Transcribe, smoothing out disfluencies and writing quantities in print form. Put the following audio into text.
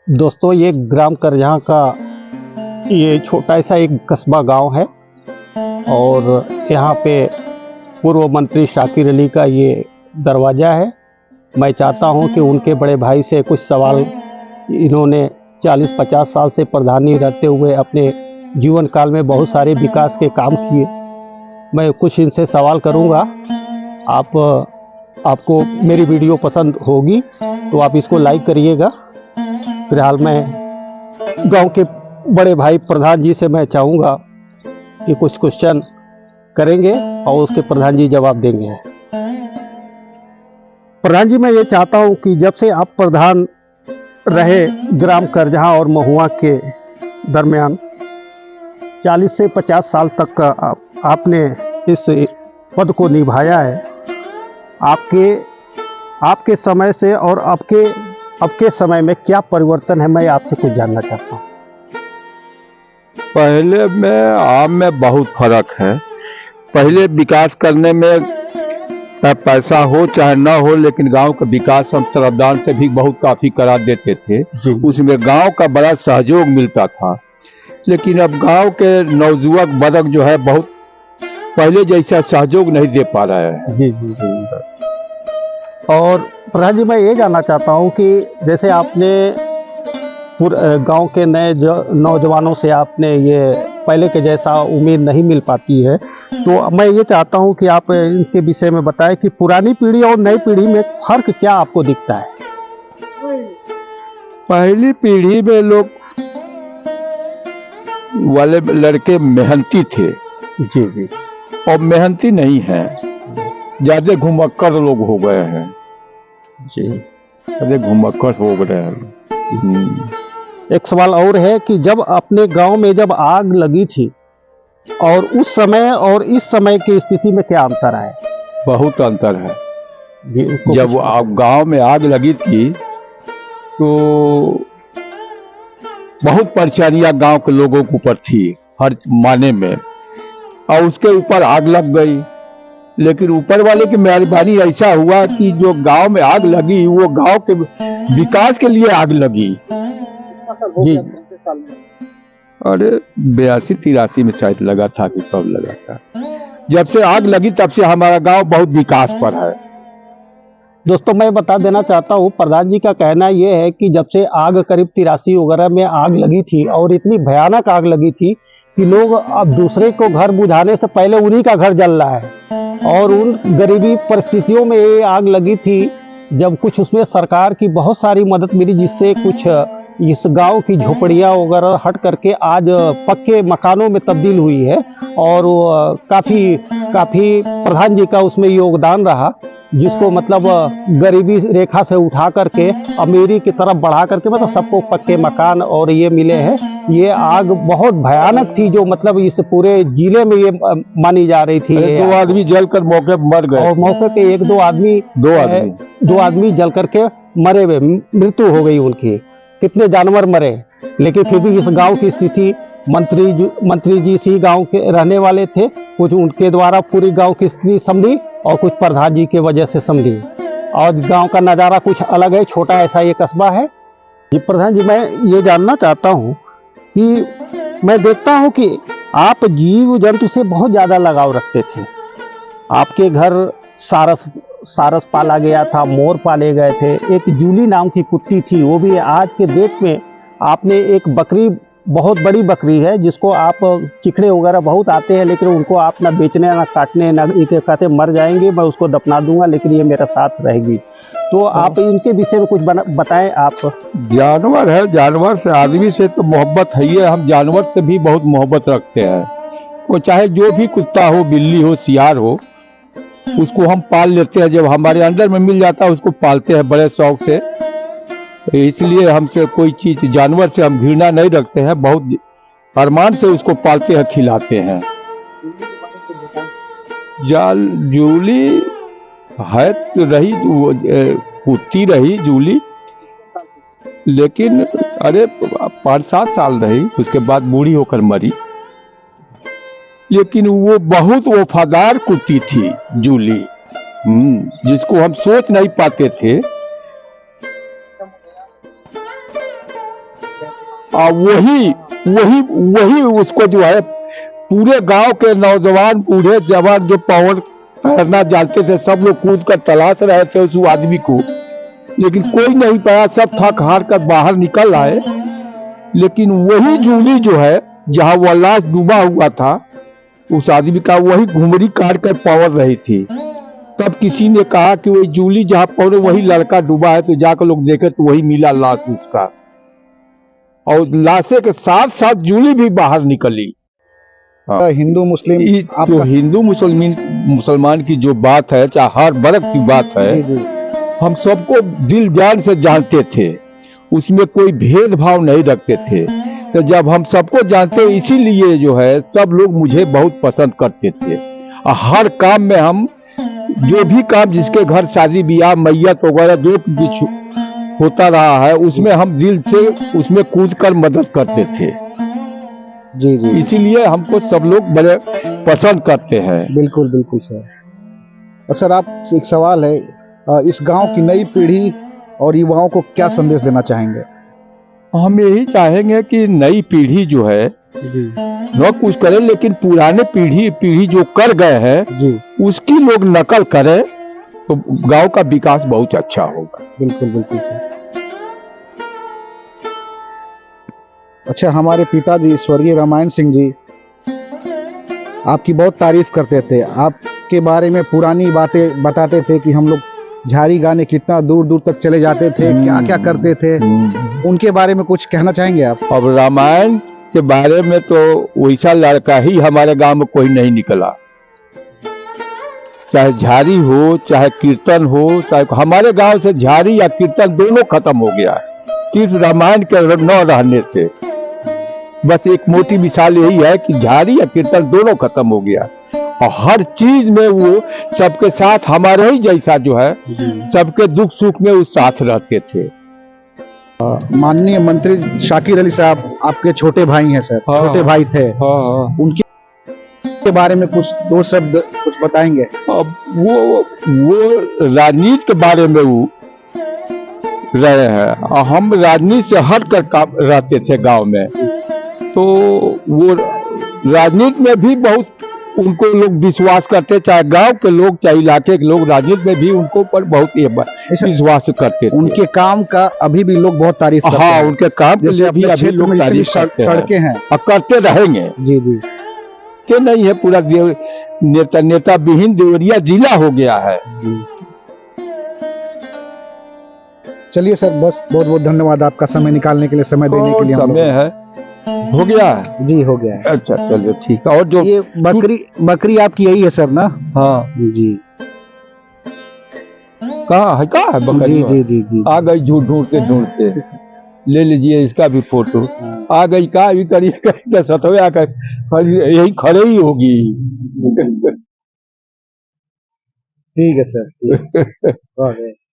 दोस्तों, ये ग्राम करजहाँ का ये छोटा सा एक कस्बा गांव है और यहाँ पे पूर्व मंत्री शाकिर अली का ये दरवाज़ा है। मैं चाहता हूँ कि उनके बड़े भाई से कुछ सवाल, इन्होंने 40-50 साल से प्रधानी रहते हुए अपने जीवन काल में बहुत सारे विकास के काम किए। मैं कुछ इनसे सवाल करूँगा। आपको मेरी वीडियो पसंद होगी तो आप इसको लाइक करिएगा। फिलहाल मैं गांव के बड़े भाई प्रधान जी से मैं चाहूँगा कि कुछ क्वेश्चन करेंगे और उसके प्रधान जी जवाब देंगे। प्रधान जी, मैं ये चाहता हूँ कि जब से आप प्रधान रहे ग्राम करजहाँ और महुआ के दरमियान 40 से 50 साल तक का आपने इस पद को निभाया है। आपके समय से और अब के समय में क्या परिवर्तन है, मैं आपसे कुछ जानना चाहता हूँ। पहले में आम में बहुत फर्क है। पहले विकास करने में पैसा हो चाहे ना हो, लेकिन गांव का विकास हम श्रमदान से भी बहुत काफी करा देते थे। उसमें गांव का बड़ा सहयोग मिलता था। लेकिन अब गांव के नौजुवक वर्ग जो है बहुत पहले जैसा सहयोग नहीं दे पा रहा है। जी जी जी। और प्रधान जी, मैं ये जानना चाहता हूँ कि जैसे आपने गांव के नए नौजवानों से आपने ये पहले के जैसा उम्मीद नहीं मिल पाती है, तो मैं ये चाहता हूँ कि आप इनके विषय में बताएं कि पुरानी पीढ़ी और नई पीढ़ी में फर्क क्या आपको दिखता है। पहली पीढ़ी में लोग वाले लड़के मेहनती थे। जी जी। और मेहनती नहीं है, ज्यादा घुमक्कर लोग हो गए हैं। जी, ज्यादा घुमक्कर हो गए हैं। एक सवाल और है कि जब अपने गांव में जब आग लगी थी और उस समय और इस समय की स्थिति में क्या अंतर है? बहुत अंतर है। जब गांव में आग लगी थी तो बहुत परेशानियां गांव के लोगों के ऊपर थी हर माने में, और उसके ऊपर आग लग गई। लेकिन ऊपर वाले की मेहरबानी ऐसा हुआ कि जो गांव में आग लगी वो गांव के विकास के लिए आग लगी। जी। अरे 82-83 में शायद लगा था कि कब लगा था। जब से आग लगी तब से हमारा गांव बहुत विकास पर है। दोस्तों, मैं बता देना चाहता हूँ, प्रधान जी का कहना ये है कि जब से आग करीब 83 वगैरह में आग लगी थी और इतनी भयानक आग लगी थी कि लोग अब दूसरे को घर बुझाने से पहले उन्हीं का घर जल रहा है। और उन गरीबी परिस्थितियों में ये आग लगी थी जब कुछ उसमें सरकार की बहुत सारी मदद मिली, जिससे कुछ इस गांव की झोपड़ियाँ वगैरह हट करके आज पक्के मकानों में तब्दील हुई है। और काफ़ी प्रधान जी का उसमें योगदान रहा, जिसको मतलब गरीबी रेखा से उठा करके अमीरी की तरफ बढ़ा करके मतलब सबको पक्के मकान और ये मिले हैं। ये आग बहुत भयानक थी, जो मतलब इस पूरे जिले में ये मानी जा रही थी। 2 आदमी जलकर मौके पर मर गए और मौके पे 1-2 आदमी दो आदमी जल करके मरे हुए, मृत्यु हो गई उनकी। कितने जानवर मरे, लेकिन फिर भी इस गांव की स्थिति मंत्री जी इसी गांव के रहने वाले थे, कुछ उनके द्वारा पूरी गांव की स्थिति संभली और कुछ प्रधान जी के वजह से संभली। और गांव का नज़ारा कुछ अलग है, छोटा ऐसा ये कस्बा है। जी प्रधान जी, मैं ये जानना चाहता हूँ कि मैं देखता हूँ कि आप जीव जंतु से बहुत ज़्यादा लगाव रखते थे। आपके घर सारस पाला गया था, मोर पाले गए थे, एक जूली नाम की कुत्ती थी, वो भी आज के डेट में आपने एक बकरी, बहुत बड़ी बकरी है जिसको आप चिकड़े वगैरह बहुत आते हैं, लेकिन उनको आप ना बेचने ना काटने ना कहते मर जाएंगे, मैं उसको दफना दूंगा लेकिन ये मेरे साथ रहेगी। तो आप इनके विषय में कुछ बताएं आप। जानवर है, जानवर से आदमी से तो मोहब्बत है ही है। हम जानवर से भी बहुत मोहब्बत रखते हैं। वो चाहे जो भी कुत्ता हो, बिल्ली हो, सियार हो, उसको हम पाल लेते हैं। जब हमारे अंडर में मिल जाता है उसको पालते हैं बड़े शौक से। इसलिए हमसे कोई चीज, जानवर से हम घृणा नहीं रखते हैं, बहुत अरमान से उसको पालते हैं, खिलाते हैं। जूली है रही, कुत्ती रही जूली, लेकिन अरे 5-7 साल रही, उसके बाद बूढ़ी होकर मरी। लेकिन वो बहुत वफादार कुत्ती थी जूली, जिसको हम सोच नहीं पाते थे। वही वही वही उसको जो है पूरे गांव के नौजवान बूढ़े जवान जो पवन तैरना जानते थे सब लोग कूद कर तलाश रहे थे उस आदमी को, लेकिन कोई नहीं पाया। सब थक हार कर बाहर निकल आए, लेकिन वही जूली जो है जहां वह लाश डूबा हुआ था उस आदमी का वही घुमरी काट कर पवर रही थी। तब किसी ने कहा कि वही जूली जहां पवर वही लड़का डूबा है, तो जाकर लोग देखे तो वही मिला लाश उसका, और लाशे के साथ साथ जूली भी बाहर निकली। हिंदू मुस्लिम जो हिंदू मुसलमान की जो बात है, चाहे हर वर्ग की बात है, हम सबको दिल जान से जानते थे, उसमें कोई भेदभाव नहीं रखते थे। तो जब हम सबको जानते, इसीलिए जो है सब लोग मुझे बहुत पसंद करते थे। और हर काम में हम जो भी काम जिसके घर शादी ब्याह मैयत वगैरह जो कुछ होता रहा है उसमें हम दिल से उसमें कूद कर मदद करते थे। जी जी, इसीलिए हमको सब लोग बड़े पसंद करते हैं। बिल्कुल बिल्कुल सर। और सर आप एक सवाल है, इस गांव की नई पीढ़ी और युवाओं को क्या संदेश देना चाहेंगे? हम यही चाहेंगे कि नई पीढ़ी जो है जी न कुछ करे, लेकिन पुराने पीढ़ी जो कर गए हैं जी, उसकी लोग नकल करें तो गांव का विकास बहुत अच्छा होगा। बिल्कुल बिल्कुल सर। अच्छा, हमारे पिताजी स्वर्गीय रामायण सिंह जी आपकी बहुत तारीफ करते थे, आपके बारे में पुरानी बातें बताते थे कि हम लोग झाड़ी गाने कितना दूर दूर तक चले जाते थे, क्या क्या करते थे, उनके बारे में कुछ कहना चाहेंगे आप? अब रामायण के बारे में तो वैसा लड़का ही हमारे गांव में कोई नहीं निकला, चाहे झाड़ी हो चाहे कीर्तन हो, चाहे हमारे गांव से झाड़ी या कीर्तन दोनों खत्म हो गया है, सिर्फ रामायण के न रहने से। बस एक मोटी मिसाल यही है कि झाड़ी या कीर्तन दोनों खत्म हो गया, और हर चीज में वो सबके साथ हमारे ही जैसा जो है सबके दुख सुख में वो साथ रहते थे। माननीय मंत्री शाकिर अली साहब आपके छोटे भाई हैं सर, हाँ, छोटे भाई थे, हाँ, उनके बारे में कुछ दो शब्द कुछ बताएंगे? अब वो राजनीति के बारे में वो रहे हैं, और हम राजनीति से हट कर काम रहते थे गांव में, तो वो राजनीति में भी बहुत उनको लोग विश्वास करते, चाहे गांव के लोग चाहे इलाके के लोग राजनीति में भी उनको पर बहुत विश्वास करते थे। उनके काम का अभी भी लोग बहुत तारीफ करते हाँ, हैं। उनके काम के जैसे लिए भी अपने अभी क्षेत्र लोग में जितनी तारीफ करते हैं सड़कें हैं, और करते रहेंगे। जी जी, के नहीं है, पूरा नेता विहीन देवरिया जिला हो गया है। चलिए सर, बस बहुत बहुत धन्यवाद आपका समय निकालने के लिए, समय देने के लिए। हम समय लोग है, हो गया है। जी हो गया है। अच्छा चलिए ठीक है। और जो ये बकरी आपकी यही है सर ना? हाँ जी, कहाँ है बकरी? जी जी जी जी, आ गई ढूंढते ले लीजिए इसका भी फोटो। आ गई का भी करिए तो सतवे आकर यही खड़े ही होगी। ठीक है सर, ठीक है।